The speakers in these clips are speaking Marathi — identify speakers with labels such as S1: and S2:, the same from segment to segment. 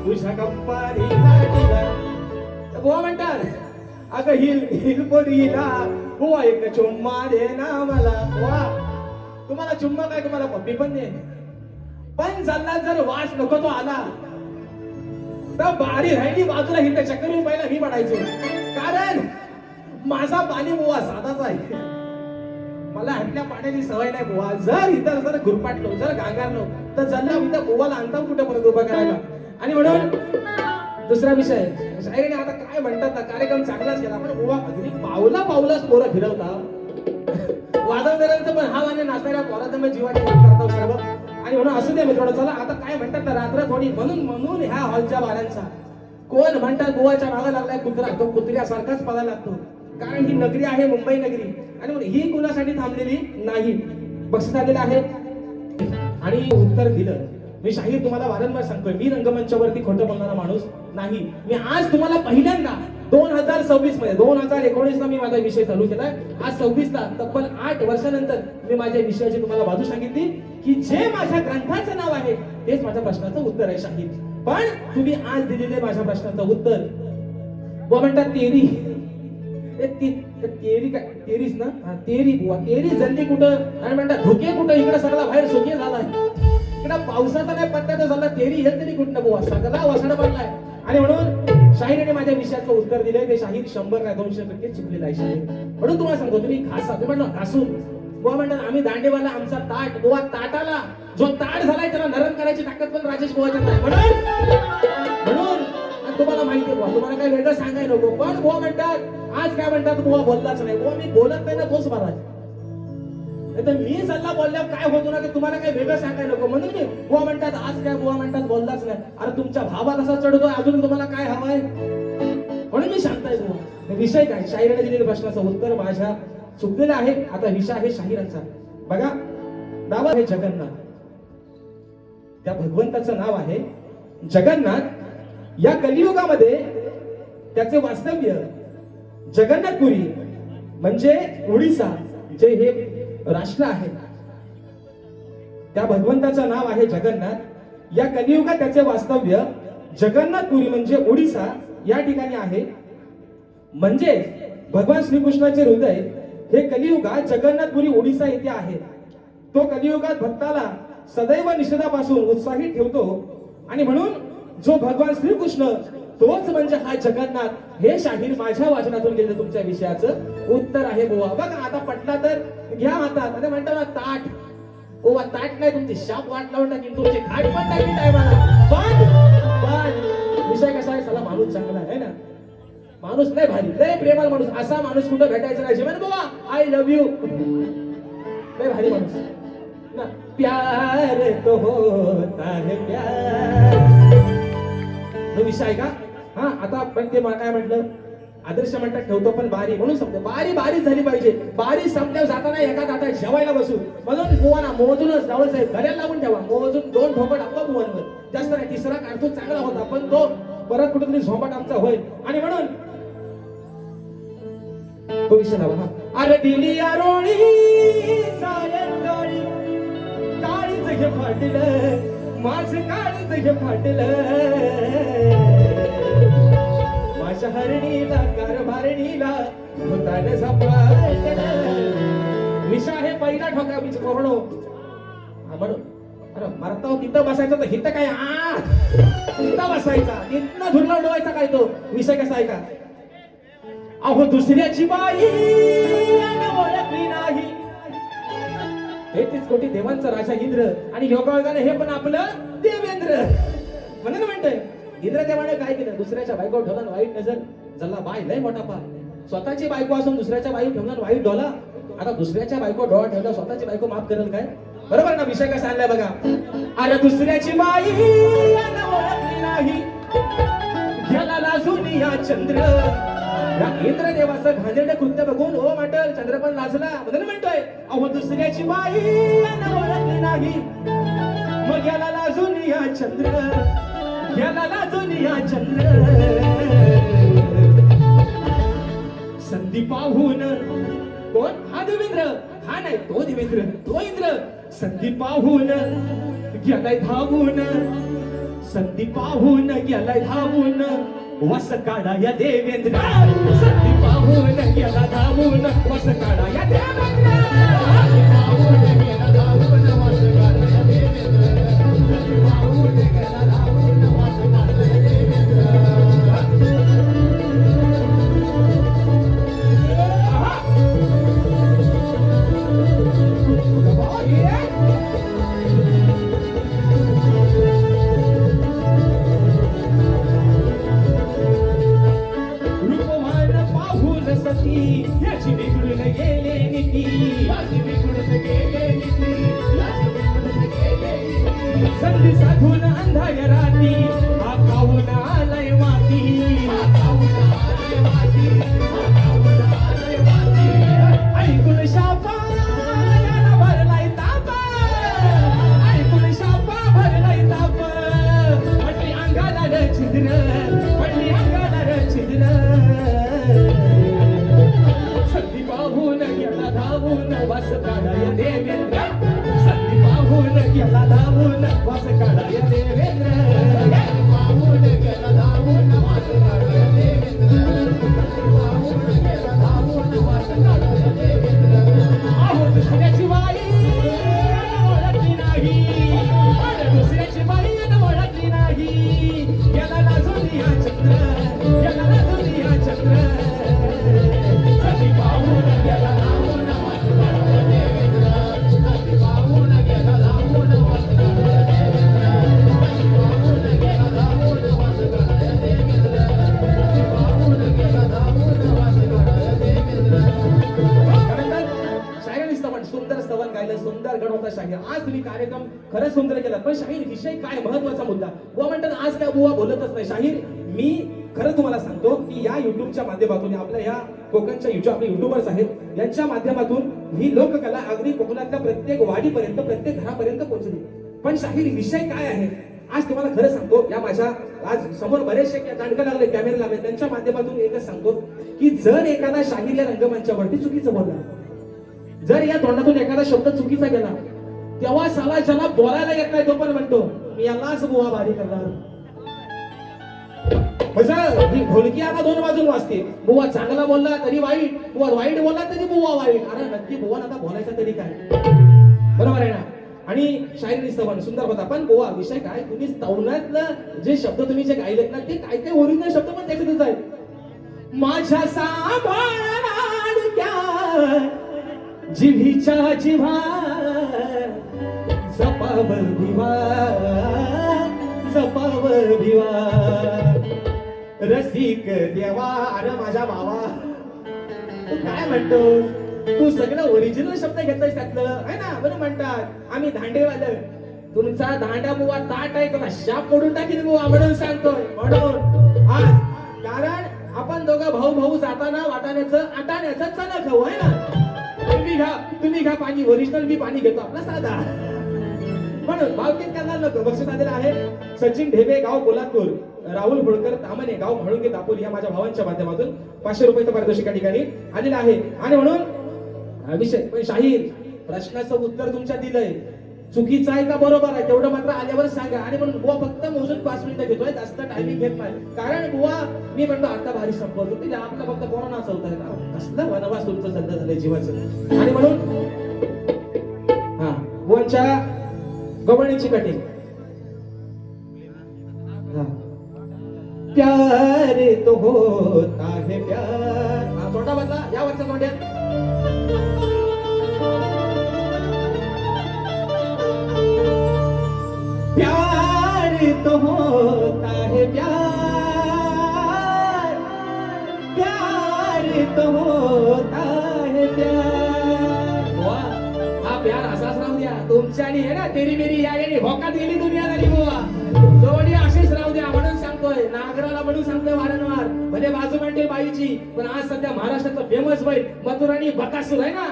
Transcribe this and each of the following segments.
S1: तुझ्या कंपानी बुवा म्हणतात, अगं हिल पोरीला बुवा एक चुम्मा दे ना मला. बुवा तुम्हाला चुम्मा काय, तुम्हाला पप्पी पण दे, पण चालला जर वास नको तो आला तर बारी राहिली बाजूला हिंद चक्कर पहिला मी पडायचो. कारण माझा पाणी बुवा साधाच आहे, मला हटल्या पाण्याची सवय नाही बुवा. जर इथं जर गुरपाटलो, जर गांगारलो तर जल्ला इथं बुवाला आणता कुठं परत उभा करायला. आणि म्हणून दुसरा विषय शायरीने आता काय म्हणतात ना, कार्यक्रम चांगलाच केला पण बुवा अगदी पावला पावलाच पोरं फिरवता. वाजवणाऱ्यांचं पण हा आणि नाचणाऱ्या पोराचं पण जीवाची करता सर्व. आणि म्हणून असू दे मित्रांनो, चला आता काय म्हणतात ना, रात्र थोडी म्हणून ह्या हॉलच्या बारांचा कोण म्हणतात बुवाच्या मागे लागलाय कुत्रा, तो कुत्र्यासारखाच पळायला लागतो. कारण ही नगरी आहे मुंबई नगरी, आणि म्हणून ही कुणासाठी थांबलेली नाही. बक्षीस आलेलं आहे आणि उत्तर दिलं. मी शाहीर तुम्हाला वारंवार सांगतोय, मी रंगमंचावरती खोटं बोलणारा माणूस नाही. मी आज तुम्हाला पहिल्यांदा 2026 मध्ये 2019 ला मी माझा विषय चालू केलाय. आज 26 ला तब्बल 8 वर्षानंतर मी माझ्या विषयाची तुम्हाला बाजू सांगितली की जे माझ्या ग्रंथाचं नाव आहे तेच माझ्या प्रश्नाचं उत्तर आहे शाहीर. पण तुम्ही आज दिलेले माझ्या प्रश्नाचं उत्तर बुवा म्हणतात तेरी. तेरी काय, तेरीच ना, तेरी बुवा, तेरी जल्ली कुठं आणि म्हणतात धोके कुठं, इकडे सगळा बाहेर सोके झालाय. इकडे पावसाचा नाही पत्त्याचा झाला, तेरी हे तरी कुठं बुवा, सगळा वसाड पडलाय. आणि म्हणून शाहीरने माझ्या विषयाचं उत्तर दिलंय. ते शाहीर 100 नाही 200% चुकलेलं आहे शाहीर. म्हणून तुम्हाला सांगतो, तुम्ही घासा, तुम्ही म्हणलं घासून बुवा म्हणतात आम्ही दांडेवाला, आमचा ताट बुवा, ताटाला जो ताट झालाय त्याला नरम करायची ताकद पण राजेश बुवाच्या नाही. म्हणून तुम्हाला माहिती आहे बुवा, तुम्हाला काय वेगळं सांगायला नको. पण बुवा म्हणतात आज काय म्हणतात, बुवा बोललाच नाही. बुवा मी बोलत नाही ना तोच महाराज, नाही तर मी सल्ला बोलल्यावर काय होतो ना, ते तुम्हाला काय वेगळं सांगायला नको. म्हणून मी बुवा म्हणतात आज काय, बुवा म्हणतात बोललाच नाही. अरे तुमच्या भावात असा चढतोय, अजून तुम्हाला काय हवंय, म्हणून मी सांगताय बुवा. विषय काय, शाहिराने दिलेल्या प्रश्नाचं उत्तर माझ्या चुकलेलं आहे. आता विषय आहे शाहिरांचा. बघा नाव आहे जगन्नाथ, त्या भगवंताचं नाव आहे जगन्नाथ. या कलियुगामध्ये त्याचे वास्तव्य जगन्नाथपुरी म्हणजे ओडिसा जे हे राष्ट्र आहे, त्या भगवंताचं नाव आहे जगन्नाथ. या कलियुगात त्याचे वास्तव्य जगन्नाथपुरी म्हणजे ओडिसा या ठिकाणी आहे. म्हणजे भगवान श्रीकृष्णाचे हृदय हे कलियुगात जगन्नाथपुरी ओडिसा येथे आहे. तो कलियुगात भक्ताला सदैव निषेधापासून उत्साहित ठेवतो. आणि म्हणून जो भगवान श्रीकृष्ण तोच म्हणजे हा जगन्नाथ. हे शाहीर माझ्या वाचनातून गेलेलं तुमच्या विषयाचं उत्तर आहे बुवा. बघा आता पटला तर घ्या हातात. आता म्हणता ना ताट, ओवा ताट नाही तुमची शाप वाट लावून टाकीन, तुमची खाट पण टाकीन टायमाला. पण विषय कसा आहे, साला माणूस चांगला आहे ना, माणूस नाही भारी, लय प्रेमाला माणूस. असा माणूस कुठं भेटायचा नाही. जेवण बुवा आय लव्ह यू, लय भारी माणूस ना. प्यार तो होता है प्यार, तो विषय आहे का. हा आता पण ते काय म्हटलं, आदर्श म्हणतात ठेवतो पण बारी, म्हणून समजा बारी बारी झाली पाहिजे. बारी संपल्यावर जाताना एका ताटात जेवायला बसू. म्हणून बुवाना मोजूनच रावळ साहेब घड्याला लावून ठेवा, मोजून 2 ठोकट आपला बुवांवर, जास्त नाही. तिसरा काढतो चांगला होता पण तो परत कुठेतरी झोंबाट आमचा होईल. आणि म्हणून तो विषय लावा. हा अरे दिली आरोळी सायंकाळी, काळीच हे फाटलं माझं, काळीच हे फाटलं माझ्या हरणीला कारभारणीला भूतान झपाटलं. विषय आहे पहिला ठोका मी कोणो म्हणून. अरे मरता तिथं बसायचं तर हिथं काय, तिथं बसायचा, तिथनं धुरला उडवायचा काय. तो विषय कसा आहे का, अहो दुसऱ्याची बाई ओळखली नाही. 33 कोटी देवांचा राजा इंद्र आणि योगायोगाने हे पण आपलं देवेंद्र. म्हणून म्हणतोय इंद्रदेवाने काय केलं, दुसऱ्याच्या बायको ठेवला वाईट नजर, झाला बाय लय मोठा पा. स्वतःची बायको असून दुसऱ्याच्या बाई ठेवणार वाईट डोला. आता दुसऱ्याच्या बायको डोळा ठेवला, स्वतःची बायको माफ करेल काय. बरोबर ना. विषय कसा आणलाय बघा. अरे दुसऱ्याची बाई ओळखली नाही, घ्याला लाजून या चंद्र. या इंद्रदेवाचं घाणेरडं कृत्य बघून हो वाटल चंद्र पण लाजला. म्हणून म्हणतोय अहो दुसऱ्याची बाई ओळखली नाही, मग याला लाजून या चंद्र, याला लाजून या चंद्र. संधी पाहून कोण, हा देवेंद्र, हा नाही तो देवेंद्र, तो इंद्र. संधी पाहून गेलाय धावून, संधी पाहून गेलाय धावून वस काढा या देवेंद्र संधी पाहून गेला धावून वस काढा या देवेंद्र पाहून गेला धावून वस काढा या देवेंद्र पाहून गेला धावून वस काढा या देवेंद्र याची बिघडून गेले नीती याची बिघडून गेले नीती याची बिघडून गेले नीती संधी साधून अंधाऱ्या राती हा खाऊन आलाय माती हा खाऊन आलाय माती हा खाऊन आलाय माती ऐकून शापा याला भरलाय ताप ऐकून शापा भरलाय ताप पडली अंगाला रे छिद्र पडली अंगाला रे छिद्र संधी पाहून गेला धावून वास काढाय देवेंद्र संधी पाहून गेला धावून वास काढाय देवेंद्र पाहून गेला धावून वास काढाय देवेंद्र पाहून गेला धावून वास काढाय देवेंद्र आहो दुसऱ्याची बाई ओळखली नाही दुसऱ्याची बाई ओळखली नाही याला लाजून या चंद्र याला लाजून या चंद्र संधी पाहून गेला धावून वास काढाय देवेंद्र संधी पाहून गेला धावून वास काढाय देवेंद्र पाहून गेला धावून वास काढाय देवेंद्र पाहून गेला धावून वास काढाय देवेंद्र शाहीर स्तवन सुंदर स्तवन गायलं सुंदर गणवता शाहीर आज तुम्ही कार्यक्रम खरंच सुंदर केला पण शाहीर विषय काय महत्वाचा मुद्दा बुवा म्हणतात आज काय बुवा बोलतच नाही शाहीर मी खरं तुम्हाला सांगतो की या युट्यूबच्या माध्यमातून आपल्या या कोकणच्या आपले युट्यूबर्स आहेत यांच्या माध्यमातून ही लोककला अगदी कोकणातल्या प्रत्येक वाडीपर्यंत प्रत्येक घरापर्यंत पोहोचली पण शाहीर विषय काय आहे आज तुम्हाला खरं सांगतो या माझ्या आज समोर बरेचसे दांडकं लागले कॅमेरे लागले त्यांच्या माध्यमातून एकच सांगतो की जर एखादा शाहीर या रंगमंचावरती चुकीचं बोलला जर या तोंडातून एखादा शब्द चुकीचा गेला तेव्हा साला ज्याला बोलायला येत नाही तो पण म्हणतो मी यालाच बुवा भारी करणार ही ढोलकी आता दोन बाजून वाजते बुवा चांगला बोलला तरी वाईट बुवा वाईट बोलला तरी बुवा वाईट अरे नक्की बुवा आता बोलायचा तरी काय बरोबर आहे ना आणि शाहीर स्तवन सुंदर होता पण बुवा विषय काय तुम्ही स्तवनातलं जे शब्द तुम्ही जे गायलेत ना ते काय काय ओरिजिनल शब्द पण त्याच्यातच आहेत माझ्या सांभाळाडक्या जिव्हीच्या जिव्हा जपावर भिवा जपावर भिवा रसिक देवा अरे माझ्या भावा तू काय म्हणतो तू सगळं ओरिजिनल शब्द घेतोय त्यातलं आहे ना बरं म्हणतात आम्ही धांडेवालं तुमचा धांडा बुवा ताट आहे तुला शाप मोडून टाकीन बुवा म्हणून सांगतोय म्हणून आज कारण आपण दोघं भाऊ भाऊ जाताना वाटाण्याचं आटाण्याचं चणक खाऊ आहे ना तुम्ही घ्या पाणी ओरिजिनल मी पाणी घेतो आपला साधा म्हणून भावकीत करणार नको बक्षीस आलेलं आहे सचिन ढेबे गाव कोल्हापूर राहुल होळकर तामणे गाव म्हाळुंगे दापोली या माझ्या भावांच्या माध्यमातून 500 रुपयाचं पारितोषिक या ठिकाणी आलेलं आहे आणि म्हणून विषय पण शाहीर प्रश्नाचं उत्तर तुमच्या दिलंय चुकीचं आहे का बरोबर आहे तेवढं मात्र आल्यावर सांगा आणि म्हणून बुवा फक्त मोजून 5 मिनिटं घेतोय जास्त टायमिंग घेत नाही कारण बुवा मी म्हणतो आता भारी संपवतो ते आपलं फक्त कोरोनाचं होतं कसलं वनवास तुमचं सध्या झालंय जीवाचं आणि म्हणून हा बुवांच्या गवळणीची कटिंग प्यार तो होता है प्यार तोंडा बदला या वरच्या तोंड्यात प्यार तो होता है प्यार प्यार तो होता है प्यार हा प्यार असाच राहू द्या तुमच्या आणि आहे ना तेरी मेरी या भोकात गेली दुनिया झाली बुवा जोडी अशीच राहू द्या म्हणून सांगतोय नागराला म्हणून सांगतोय वारंवार भले बाजू म्हणते बाईची पण आज सध्या महाराष्ट्राचं फेमस बैल मथुराणी बकासूर आहे ना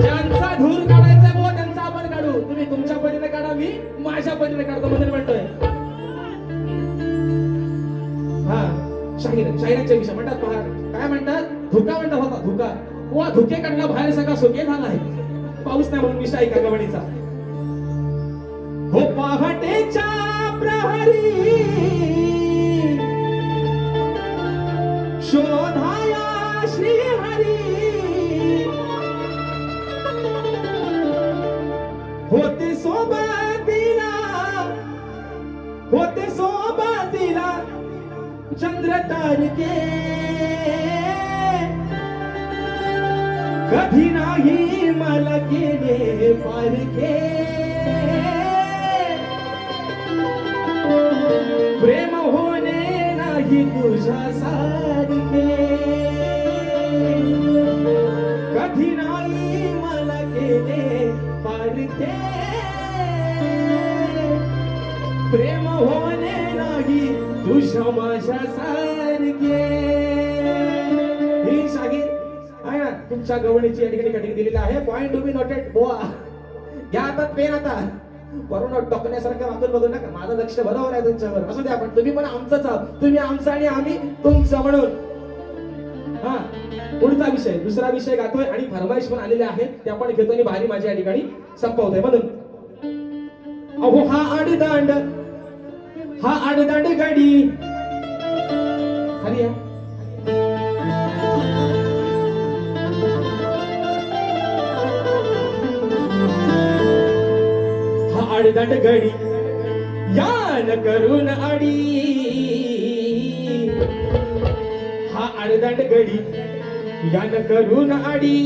S1: ज्यांचा धूर काढायचा बुवा त्यांचा आपण काढू तुम्ही तुमच्या परीने काढा मी माझ्या परीने काढतो म्हणून म्हणतोय हा शाहिरांच्या विषय म्हणतात पहा काय म्हणतात धुका म्हणतात होता धुका बुवा धुके काढला बाहेर सगळा सुके झालाय पाऊस नाही म्हणून विषय ऐका गवणीचा हो पहाटेच्या शोधाया श्री हरी होते सोबतीला चंद्र तारके कधी नाही मला केले पारखे प्रेम होणे नाही तुझ्या सारखे कधी नाही मला केले पारखे प्रेम होणे नाही तुझ्या माझ्या सारखे ही शाहीर आहे ना तुमच्या गवळीची या ठिकाणी कटिंग दिलेली आहे. पॉइंट टू बी नोटेड बोआ. घ्या आता पेन आता वरून टोकण्यासारखं वागून बघू नका. माझं लक्ष बरोबर आहे तुमच्यावर. असू द्या पण तुम्ही पण आमचंच आहोत. तुम्ही आमचं आणि आम्ही तुमचं म्हणून. हा पुढचा विषय दुसरा विषय गातोय आणि फरमाईश पण आलेले आहेत त्या पण घेतो आणि भारी माझ्या या ठिकाणी संपवतोय. म्हणून अहो हा आडदांड गाडी खाली या. आडदांड गडी यान करून आडी हा आडदांड गडी यान करून आडी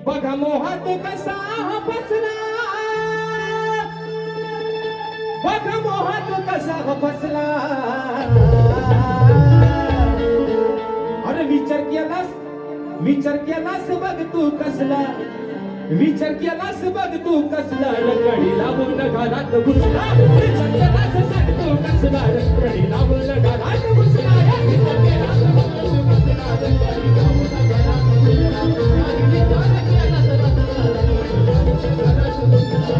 S1: बघा मोहात कसा फसला बघा मोहात कसा फसला अरे विचार केलास बघ तू कसला विचार केलास बघ तू कसला रगडी लावून घरात घुसला विचार केलास सांग तू कसला रगडी लावून घरात घुसला विचार केलास बघ तू कसला रगडी लावून घरात घुसला विचार केलास बघ तू घरात घुसला.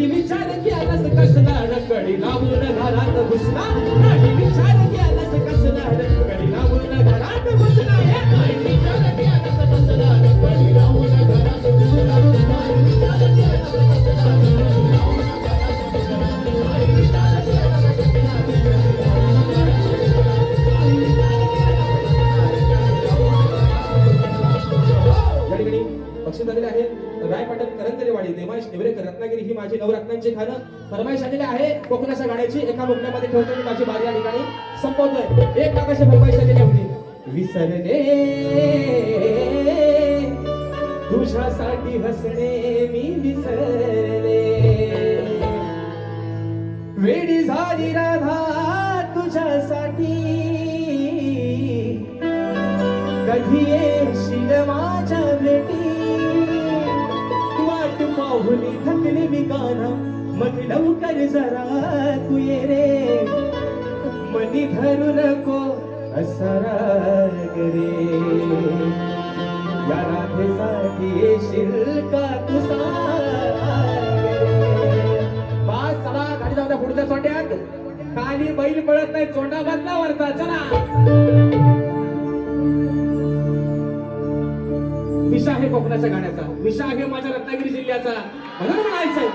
S1: विचार केलास कसला रगडी लावून घरात घुसला नाही विचार केलास कसला रगडी लावून घरात घुसला नाही विचार केलास कसला रगडी लावून घरात घुसला नाही विचार केलास कसला रगडी लावून घरात घुसला नाही विचार केलास या ठिकाणी बक्षीस आलेले आहे. राय पाटण करंजरेवाडी देवाश निवरेकर रत्नागिरी ही माझी नवरत्नांची खाणं फरमाईश आलेली आहे. कोकणाच्या गाण्याची एका मुकण्यामध्ये ठेवतो मी माझी बारी या ठिकाणी संपवतोय. एक काकाशी फरमाईश आलेली होती. विसरले तुझ्यासाठी हसणे मी विसरले वेडी झाली राधा तुझ्यासाठी कधी येशील माझ्या भेटी वाट पाहुली थकले मी गाणं मग लवकर जरा तू ये रे मनी धरू नको असा राग रे या राधेसाठी येशील का तू बस चला गाडी जाऊ द्या पुढच्या सोट्यात खाली बैल पळत नाही चोंडा बदला वरचा चला. विषा आहे कोकणाच्या गाण्याचा विषा आहे माझ्या रत्नागिरी जिल्ह्याचा म्हणून म्हणायचंय